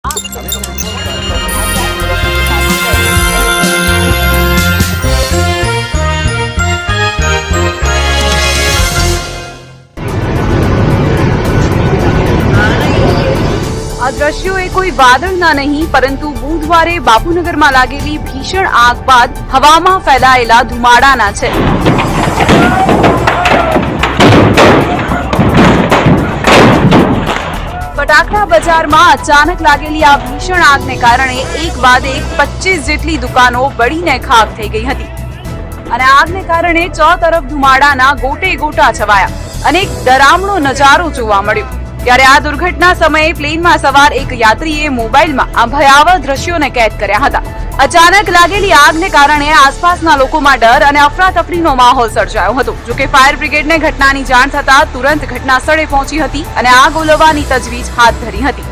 આ દ્રશ્યો એ કોઈ વાદળના નહીં પરંતુ બુધવારે બાપુનગરમાં લાગેલી ભીષણ આગ બાદ હવામાં ફેલાયેલા ધુમાડાના છે। ફટાકડા બજારમાં અચાનક લાગેલી આ ભીષણ આગને કારણે એક બાદ એક 25 જેટલી દુકાનો બળીને ખાખ થઈ ગઈ હતી અને આગને કારણે ચોતરફ ધુમાડાના ગોટે ગોટા છવાયા અને એક ડરામણો નજારો જોવા મળ્યો। ત્યારે આ દુર્ઘટના સમયે પ્લેનમાં સવાર એક યાત્રીએ મોબાઈલમાં આ ભયાવહ દ્રશ્યોને કેદ કર્યા હતા। અચાનક લાગેલી આગને કારણે આસપાસના લોકોમાં ડર અને અફરાતફરીનો માહોલ સર્જાયો હતો। જોકે ફાયર બ્રિગેડને ઘટનાની જાણ થતા તુરંત ઘટના સ્થળે પહોંચી હતી અને આગ ઓલવવાની તજવીજ હાથ ધરી હતી।